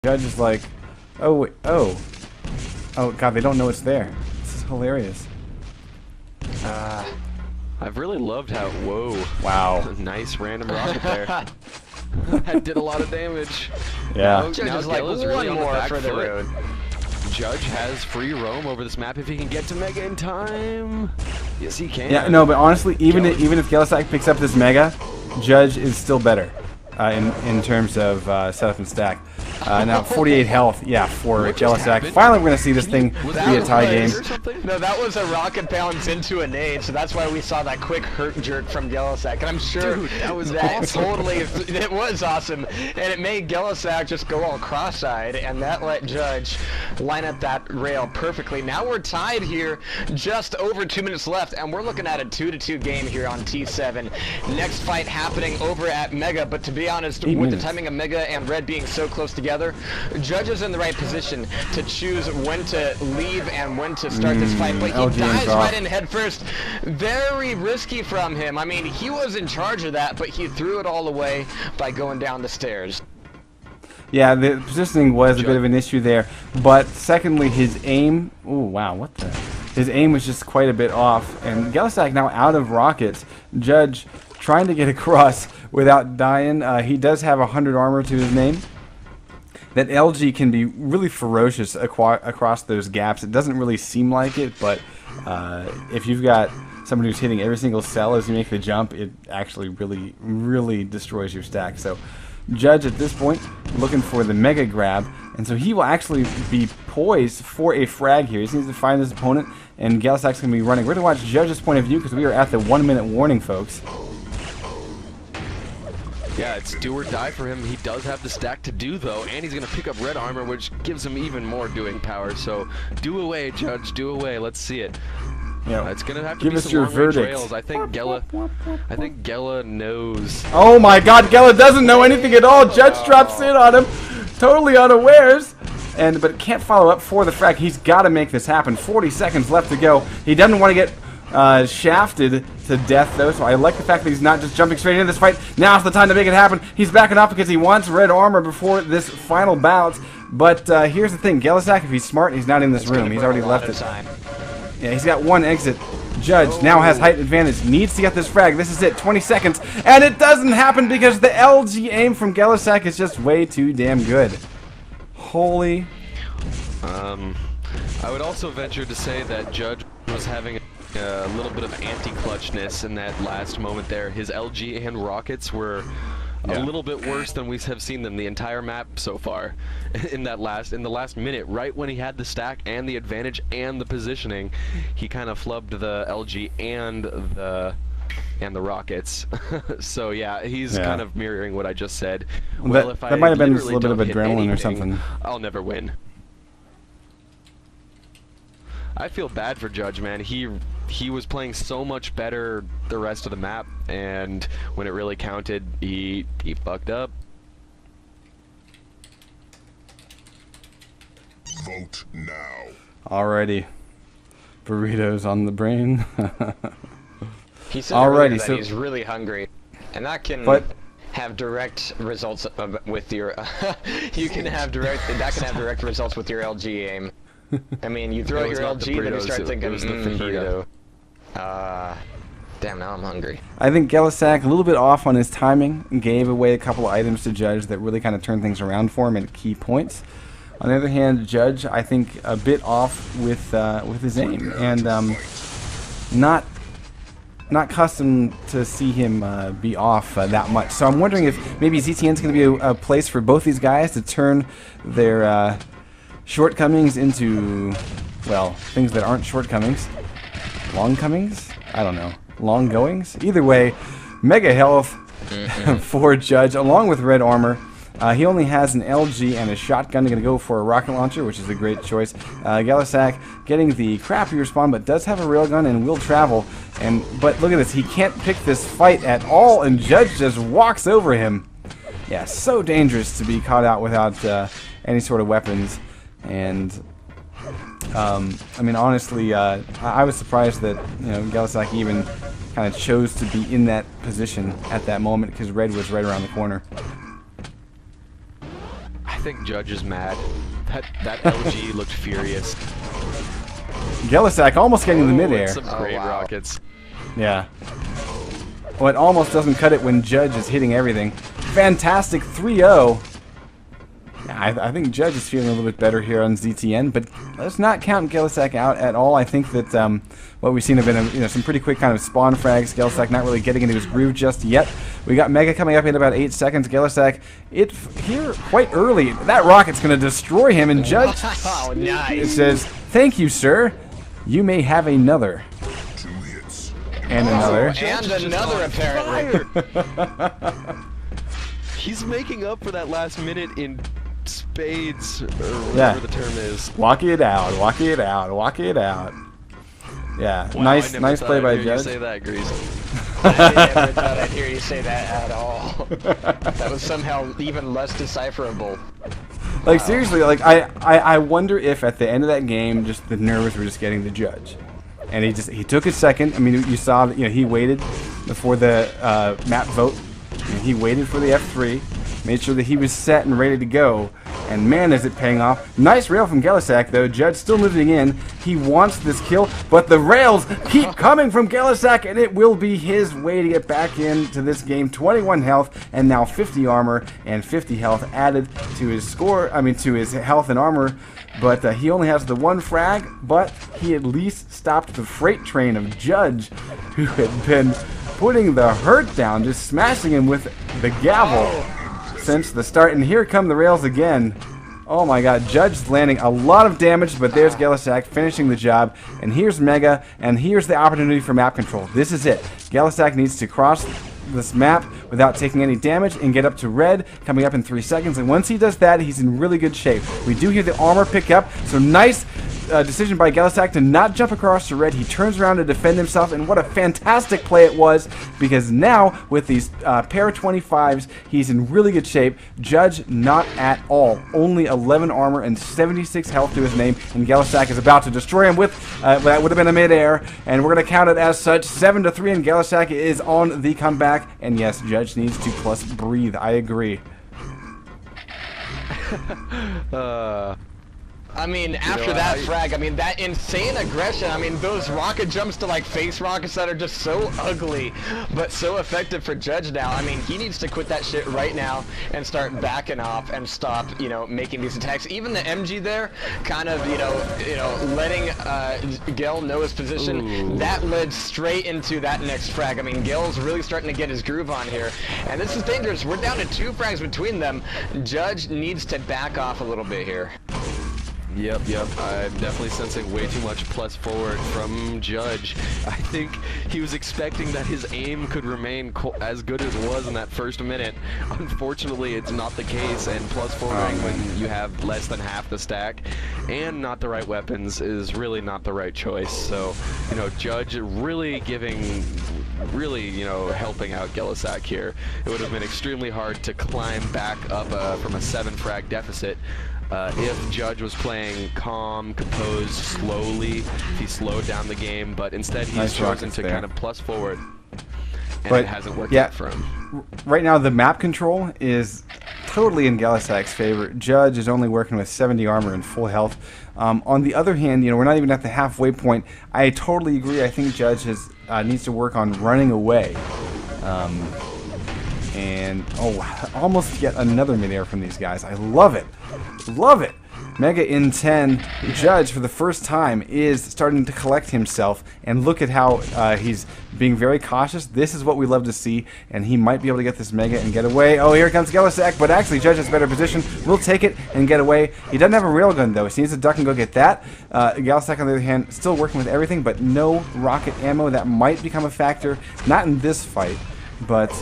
Judge is like, oh, wait, oh god, they don't know it's there. This is hilarious. I've really loved how, whoa. Wow. Nice random rocket there. That did a lot of damage. Yeah. Judge Now is like, Gella's one really on the more back for the foot. road. Judge has free roam over this map if he can get to Mega in time. Yes, he can. Yeah, no, but honestly, even if Gelisack picks up this Mega, Judge is still better in terms of setup and stack. Now 48 health, yeah, for What just Gelisack. happened? Finally, we're gonna see this thing Was be that a tie game. or something? No, that was a rocket bounce into a nade, so that's why we saw that quick hurt jerk from Gelisack. And I'm sure Dude, that was awesome. totally, it was awesome. And it made Gelisack just go all cross-eyed, and that let Judge line up that rail perfectly. Now we're tied here, just over 2 minutes left, and we're looking at a 2-2 game here on T7. Next fight happening over at Mega, but to be honest, with the timing of Mega and Red being so close together, Judge is in the right position to choose when to leave and when to start this fight, but he LGM's dives off. right in head first. Very risky from him. I mean, he was in charge of that, but he threw it all away by going down the stairs. Yeah, the positioning was a bit of an issue there, but secondly, his aim. Oh wow, what the? His aim was just quite a bit off, and Gelisack now out of rockets. Judge trying to get across without dying. He does have 100 armor to his name. That LG can be really ferocious across those gaps. It doesn't really seem like it, but if you've got someone who's hitting every single cell as you make the jump, it actually really destroys your stack. So Judge at this point looking for the Mega grab, and so he will actually be poised for a frag here. He just needs to find his opponent, and Gelisack's going to be running. We're going to watch Judge's point of view because we are at the 1 minute warning, folks. Yeah, it's do or die for him. He does have the stack to do, though, and he's going to pick up red armor, which gives him even more doing power. So, do away, Judge, do away. Let's see it. Yeah. It's going to have to Give be us some your long-range verdict. rails. I think Gela knows. Oh my god, Gela doesn't know anything at all. Judge drops in on him, totally unawares, but can't follow up for the frag. He's got to make this happen. 40 seconds left to go. He doesn't want to get shafted to death, though, so I like the fact that he's not just jumping straight into this fight. Now's the time to make it happen. He's backing off because he wants red armor before this final bout. But here's the thing. Gelisack, if he's smart, he's not in this room. He's already left it. Yeah, he's got one exit. Judge now has height advantage. Needs to get this frag. This is it. 20 seconds. And it doesn't happen because the LG aim from Gelisack is just way too damn good. Holy. I would also venture to say that Judge was having a little bit of anti-clutchness in that last moment there. His LG and rockets were a little bit worse than we have seen them the entire map so far. In the last minute, right when he had the stack and the advantage and the positioning, he kind of flubbed the LG and the rockets. So yeah, he's kind of mirroring what I just said. Well, if that might have been just a literally little bit of don't hit adrenaline or anything, something. I'll never win. I feel bad for Judge, man. He was playing so much better the rest of the map, and when it really counted, he fucked up. Vote now. Alrighty. Burritos on the brain. He said Alrighty, earlier that so he's really hungry, and that can have direct results with your. You can have direct results with your LG aim. I mean, you throw It was your not the LG, then you burritos, start thinking, it was the fajita. Damn, now I'm hungry. I think Gelisack, a little bit off on his timing, gave away a couple of items to Judge that really kind of turned things around for him at key points. On the other hand, Judge, I think, a bit off with his aim, and not accustomed to see him be off that much. So I'm wondering if maybe ZTN's going to be a place for both these guys to turn their shortcomings into, well, things that aren't shortcomings. Longcomings? I don't know. Long goings? Either way, mega health for Judge, along with red armor. He only has an LG and a shotgun. He's going to go for a rocket launcher, which is a great choice. Gelisack getting the crappier spawn, but does have a railgun and will travel. But look at this. He can't pick this fight at all, and Judge just walks over him. Yeah, so dangerous to be caught out without any sort of weapons. And I mean, honestly, I was surprised that Gelisack even kind of chose to be in that position at that moment because Red was right around the corner. I think Judge is mad. That LG looked furious. Gelisak almost getting in the midair. Some great rockets. Yeah. Well, it almost doesn't cut it when Judge is hitting everything. Fantastic 3-0. Yeah, I think Judge is feeling a little bit better here on ZTN, but let's not count Gelisak out at all. I think that what we've seen have been some pretty quick kind of spawn frags. Gelisak not really getting into his groove just yet. We got Mega coming up in about 8 seconds. Gelisak, here quite early. That rocket's going to destroy him, and Judge Oh, nice. it says, "Thank you, sir. You may have another." 2 hits. And another. And another, apparently. He's making up for that last minute in spades, or whatever the term is. Walk it out, walk it out, walk it out. Yeah, Wow, nice I never thought play I'd by hear Judge. You say that, Grease. I never thought I'd hear you say that at all. That was somehow even less decipherable. Like seriously, like I wonder if at the end of that game, just the nerves were just getting the Judge, and he took his second. I mean, you saw that he waited before the map vote. He waited for the F3, made sure that he was set and ready to go, and man, is it paying off. Nice rail from Gelisak, though. Judge still moving in. He wants this kill, but the rails keep coming from Gelisak, and it will be his way to get back into this game. 21 health, and now 50 armor and 50 health added to his score, to his health and armor. But he only has the 1 frag, but he at least stopped the freight train of Judge, who had been putting the hurt down, just smashing him with the gavel since the start. And here come the rails again. Oh my god, Judge landing a lot of damage, but there's Gelisak finishing the job. And here's Mega, and here's the opportunity for map control. This is it. Gelisak needs to cross this map without taking any damage and get up to red, coming up in 3 seconds. And once he does that, he's in really good shape. We do hear the armor pick up, so nice decision by Gelisak to not jump across to red. He turns around to defend himself, and what a fantastic play it was, because now with these pair of 25s, he's in really good shape. Judge not at all. Only 11 armor and 76 health to his name, and Gelisak is about to destroy him with, that would have been a mid-air, and we're going to count it as such. 7-3, and Gelisak is on the comeback, and yes, Judge needs to plus breathe. I agree. I mean, after that frag, I mean, that insane aggression, I mean, those rocket jumps to, like, face rockets that are just so ugly, but so effective for Judge now. I mean, he needs to quit that shit right now and start backing off and stop, making these attacks. Even the MG there, kind of, letting Gel know his position, that led straight into that next frag. I mean, Gel's really starting to get his groove on here, and this is dangerous. We're down to 2 frags between them. Judge needs to back off a little bit here. Yep. I'm definitely sensing way too much plus forward from Judge. I think he was expecting that his aim could remain as good as it was in that first minute. Unfortunately, it's not the case, and plus forwarding when you have less than half the stack and not the right weapons is really not the right choice. So, Judge really helping out Gelisak here. It would have been extremely hard to climb back up from a 7 frag deficit. If Judge was playing calm, composed, slowly, if he slowed down the game, but instead he's chosen to kind of plus forward, and it hasn't worked out for him. Right now, the map control is totally in Gelisak's favor. Judge is only working with 70 armor and full health. On the other hand, we're not even at the halfway point. I totally agree. I think Judge needs to work on running away. And, almost yet another mid-air from these guys. I love it. Love it. Mega in 10. Judge, for the first time, is starting to collect himself. And look at how he's being very cautious. This is what we love to see. And he might be able to get this Mega and get away. Oh, here comes Gelisak. But actually, Judge has a better position. We'll take it and get away. He doesn't have a railgun, though. He needs to duck and go get that. Gelisak, on the other hand, still working with everything, but no rocket ammo. That might become a factor. Not in this fight, but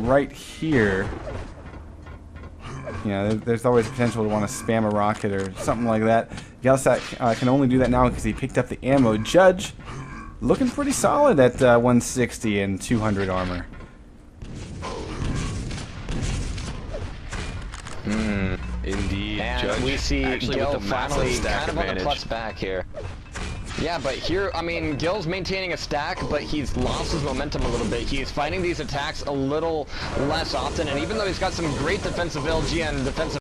right here, there's always potential to want to spam a rocket or something like that. Gelisak can only do that now because he picked up the ammo. Judge looking pretty solid at 160 and 200 armor. Indeed, And Judge we see actually Gel with the massive finally stack kind of on the advantage. plus back here. Yeah, but here, I mean, Gil's maintaining a stack, but he's lost his momentum a little bit. He's fighting these attacks a little less often, and even though he's got some great defensive LG and defensive